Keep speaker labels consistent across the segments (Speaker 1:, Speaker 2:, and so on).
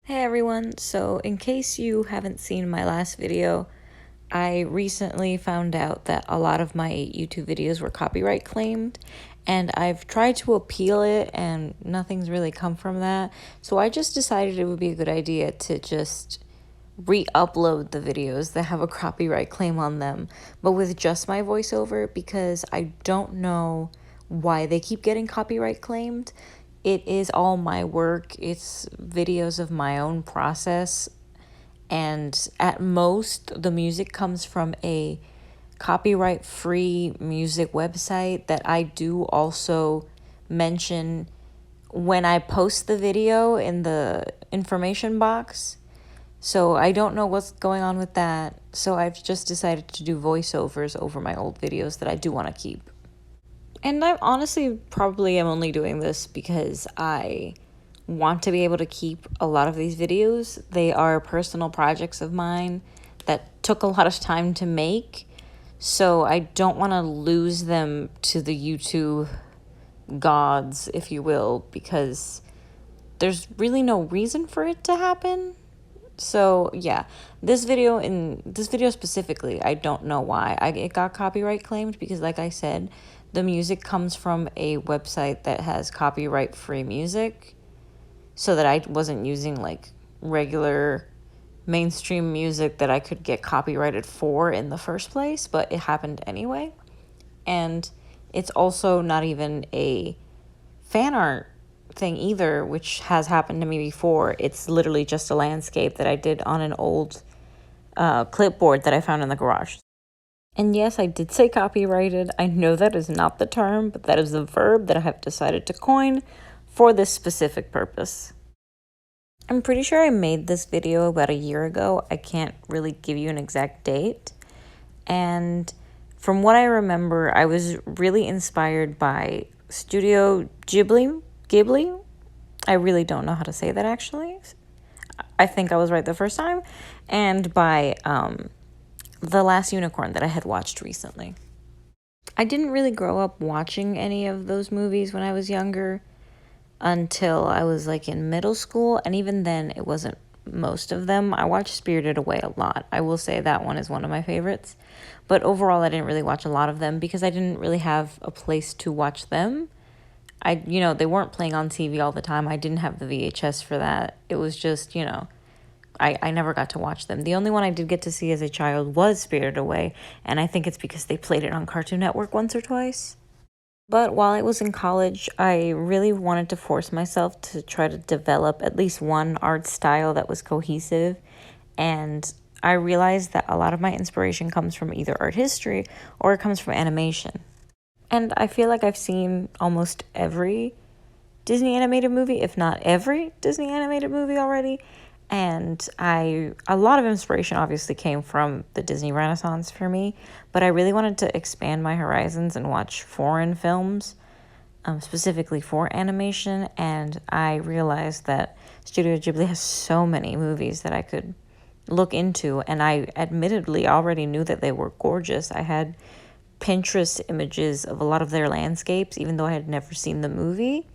Speaker 1: Hey everyone, so in case you haven't seen my last video, I recently found out that a lot of my YouTube videos were copyright claimed, and I've tried to appeal it and nothing's really come from that. So I just decided it would be a good idea to just re-upload the videos that have a copyright claim on them, but with just my voiceover because I don't know why they keep getting copyright claimed. It is all my work. It's videos of my own process, and at most the music comes from a copyright-free music website that I do also mention when I post the video in the information box. So I don't know what's going on with that. So I've just decided to do voiceovers over my old videos that I do want to keep. And I honestly probably am only doing this because I want to be able to keep a lot of these videos. They are personal projects of mine that took a lot of time to make. So I don't want to lose them to the YouTube gods, if you will, because there's really no reason for it to happen. So yeah, this video specifically, I don't know why it got copyright claimed, because like I said, the music comes from a website that has copyright free music, so that I wasn't using like regular mainstream music that I could get copyrighted for in the first place, but it happened anyway. And it's also not even a fan art thing either, which has happened to me before. It's literally just a landscape that I did on an old clipboard that I found in the garage. And yes, I did say copyrighted. I know that is not the term, but that is the verb that I have decided to coin for this specific purpose. I'm pretty sure I made this video about a year ago. I can't really give you an exact date. And from what I remember, I was really inspired by Studio Ghibli. I really don't know how to say that, actually. I think I was right the first time. And by The Last Unicorn that I had watched recently. I didn't really grow up watching any of those movies when I was younger until I was like in middle school, and even then it wasn't most of them. I watched Spirited Away a lot. I will say that one is one of my favorites. But overall, I didn't really watch a lot of them because I didn't really have a place to watch them. They weren't playing on TV all the time. I didn't have the VHS for that. It was just, I never got to watch them. The only one I did get to see as a child was Spirited Away, and I think it's because they played it on Cartoon Network once or twice. But while I was in college, I really wanted to force myself to try to develop at least one art style that was cohesive, and I realized that a lot of my inspiration comes from either art history or it comes from animation. And I feel like I've seen almost every Disney animated movie, if not every Disney animated movie already. And a lot of inspiration obviously came from the Disney Renaissance for me, but I really wanted to expand my horizons and watch foreign films, specifically for animation. And I realized that Studio Ghibli has so many movies that I could look into, and I admittedly already knew that they were gorgeous. I had Pinterest images of a lot of their landscapes, even though I had never seen the movie.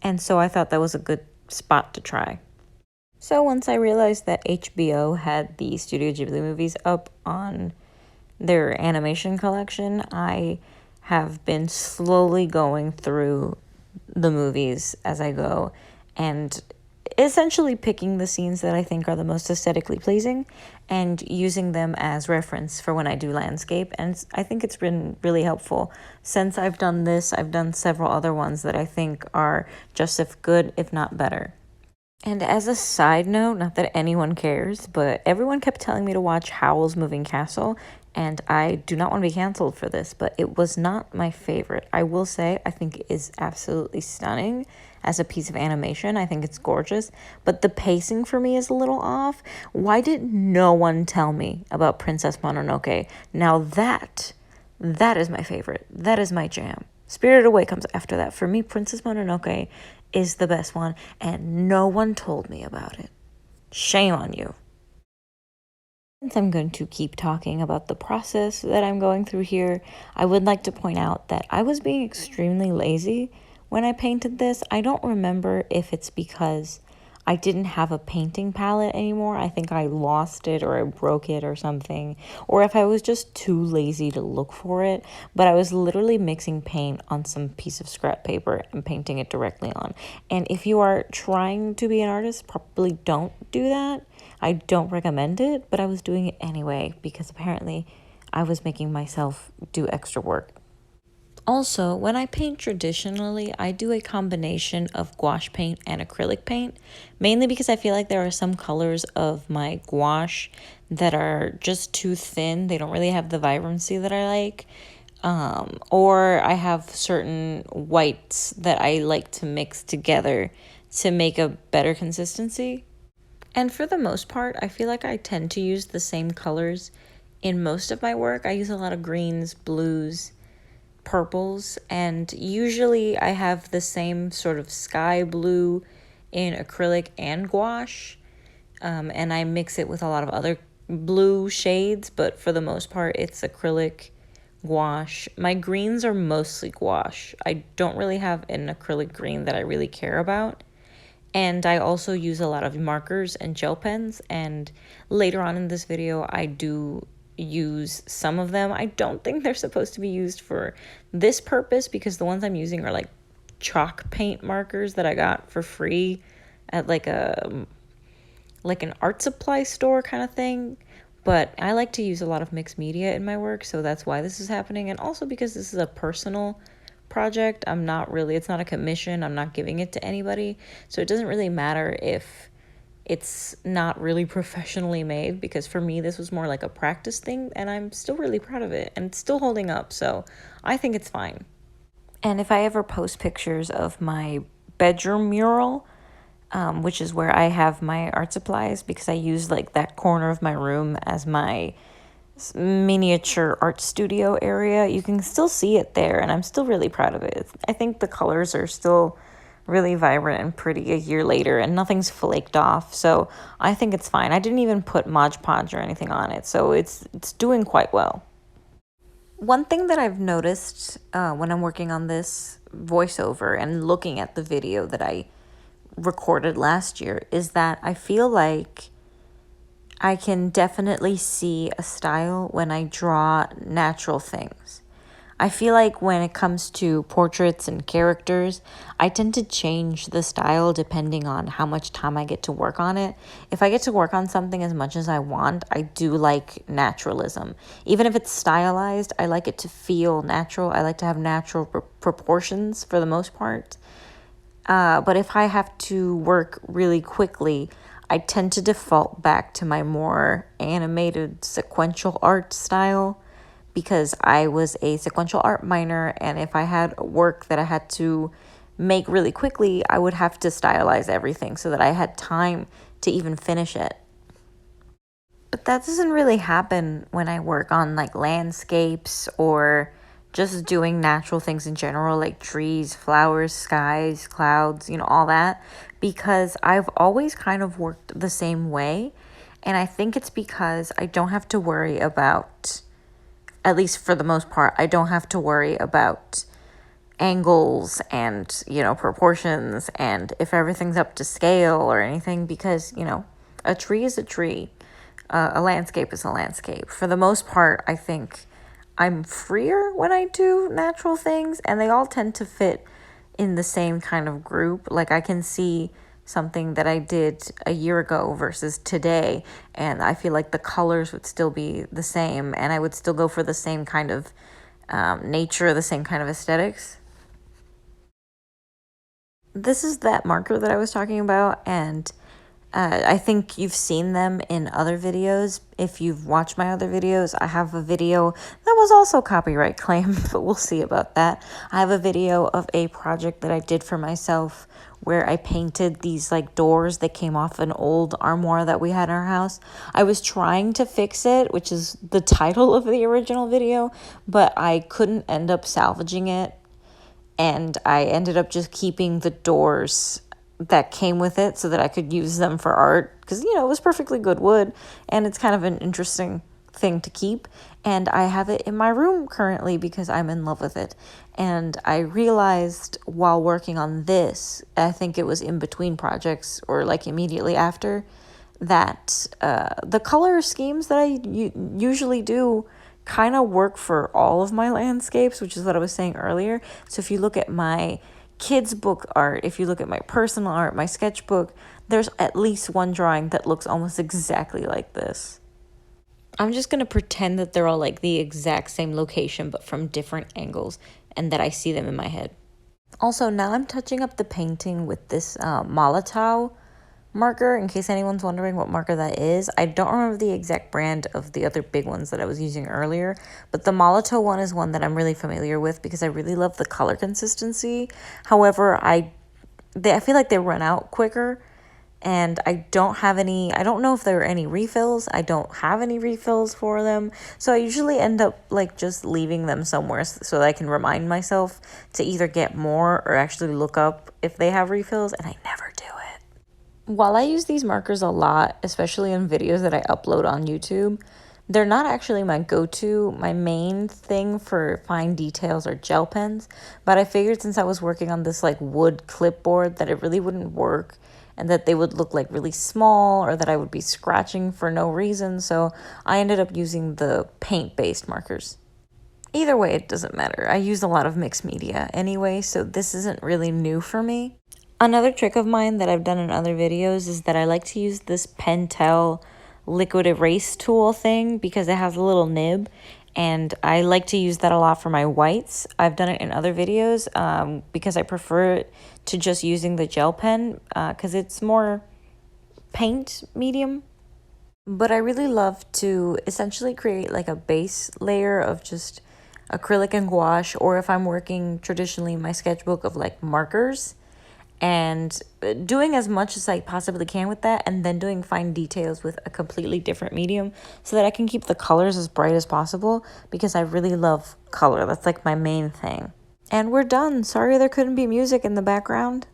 Speaker 1: And so I thought that was a good spot to try. So once I realized that HBO had the Studio Ghibli movies up on their animation collection, I have been slowly going through the movies as I go and essentially picking the scenes that I think are the most aesthetically pleasing and using them as reference for when I do landscape. And I think it's been really helpful. Since I've done this, I've done several other ones that I think are just as good, if not better. And as a side note, not that anyone cares, but everyone kept telling me to watch Howl's Moving Castle, and I do not want to be canceled for this, but it was not my favorite. I will say I think it is absolutely stunning as a piece of animation. I think it's gorgeous, but the pacing for me is a little off. Why did no one tell me about Princess Mononoke? Now that is my favorite. That is my jam. Spirited Away comes after that. For me, Princess Mononoke is the best one, and no one told me about it. Shame on you. Since I'm going to keep talking about the process that I'm going through here, I would like to point out that I was being extremely lazy when I painted this. I don't remember if it's because I didn't have a painting palette anymore. I think I lost it or I broke it or something. Or if I was just too lazy to look for it. But I was literally mixing paint on some piece of scrap paper and painting it directly on. And if you are trying to be an artist, probably don't do that. I don't recommend it, but I was doing it anyway because apparently I was making myself do extra work. Also, when I paint traditionally, I do a combination of gouache paint and acrylic paint, mainly because I feel like there are some colors of my gouache that are just too thin. They don't really have the vibrancy that I like. Or I have certain whites that I like to mix together to make a better consistency. And for the most part, I feel like I tend to use the same colors in most of my work. I use a lot of greens, blues, purples, and usually I have the same sort of sky blue in acrylic and gouache, and I mix it with a lot of other blue shades, but for the most part it's acrylic, gouache. My greens are mostly gouache. I don't really have an acrylic green that I really care about. And I also use a lot of markers and gel pens, and later on in this video I do use some of them. I don't think they're supposed to be used for this purpose because the ones I'm using are like chalk paint markers that I got for free at like an art supply store kind of thing. But I like to use a lot of mixed media in my work, so that's why this is happening. And also because this is a personal project, it's not a commission, I'm not giving it to anybody, so it doesn't really matter if it's not really professionally made, because for me this was more like a practice thing, and I'm still really proud of it, and it's still holding up, so I think it's fine. And if I ever post pictures of my bedroom mural, which is where I have my art supplies, because I use like that corner of my room as my miniature art studio area, you can still see it there, and I'm still really proud of it. I think the colors are still really vibrant and pretty a year later, and nothing's flaked off, so I think it's fine. I didn't even put Mod Podge or anything on it, so it's doing quite well. One thing that I've noticed when I'm working on this voiceover and looking at the video that I recorded last year is that I feel like I can definitely see a style when I draw natural things. I feel like when it comes to portraits and characters, I tend to change the style depending on how much time I get to work on it. If I get to work on something as much as I want, I do like naturalism. Even if it's stylized, I like it to feel natural. I like to have natural proportions for the most part. But if I have to work really quickly, I tend to default back to my more animated sequential art style, because I was a sequential art minor, and if I had work that I had to make really quickly, I would have to stylize everything so that I had time to even finish it. But that doesn't really happen when I work on like landscapes or just doing natural things in general, like trees, flowers, skies, clouds, all that, because I've always kind of worked the same way. And I think it's because I don't have to worry about, at least for the most part, I don't have to worry about angles and, proportions, and if everything's up to scale or anything, because, a tree is a tree. A landscape is a landscape. For the most part, I think I'm freer when I do natural things, and they all tend to fit in the same kind of group. Like I can see something that I did a year ago versus today, and I feel like the colors would still be the same, and I would still go for the same kind of nature, the same kind of aesthetics. This is that marker that I was talking about, and I think you've seen them in other videos. If you've watched my other videos, I have a video that was also copyright claimed, but we'll see about that. I have a video of a project that I did for myself where I painted these like doors that came off an old armoire that we had in our house. I was trying to fix it, which is the title of the original video, but I couldn't end up salvaging it, and I ended up just keeping the doors that came with it so that I could use them for art, because it was perfectly good wood, and it's kind of an interesting thing to keep, and I have it in my room currently because I'm in love with it. And I realized while working on this, I think it was in between projects or like immediately after, that the color schemes that I usually do kind of work for all of my landscapes, which is what I was saying earlier. So if you look at my kids book art, if you look at my personal art, my sketchbook, there's at least one drawing that looks almost exactly like this. I'm just going to pretend that they're all like the exact same location but from different angles, and that I see them in my head. Also, now I'm touching up the painting with this Molotov marker, in case anyone's wondering what marker that is. I don't remember the exact brand of the other big ones that I was using earlier, but the Molotov one is one that I'm really familiar with because I really love the color consistency. However, I feel like they run out quicker, and I don't know if there are any refills. I don't have any refills for them, so I usually end up like just leaving them somewhere so that I can remind myself to either get more or actually look up if they have refills, and I never do it. While I use these markers a lot, especially in videos that I upload on YouTube, they're not actually my go-to. My main thing for fine details are gel pens, but I figured since I was working on this like wood clipboard that it really wouldn't work and that they would look like really small or that I would be scratching for no reason, so I ended up using the paint-based markers. Either way, it doesn't matter. I use a lot of mixed media anyway, so this isn't really new for me. Another trick of mine that I've done in other videos is that I like to use this Pentel liquid erase tool thing because it has a little nib, and I like to use that a lot for my whites. I've done it in other videos because I prefer it to just using the gel pen because it's more paint medium. But I really love to essentially create like a base layer of just acrylic and gouache, or if I'm working traditionally in my sketchbook of like markers, and doing as much as I possibly can with that, and then doing fine details with a completely different medium so that I can keep the colors as bright as possible because I really love color. That's like my main thing. And we're done. Sorry there couldn't be music in the background.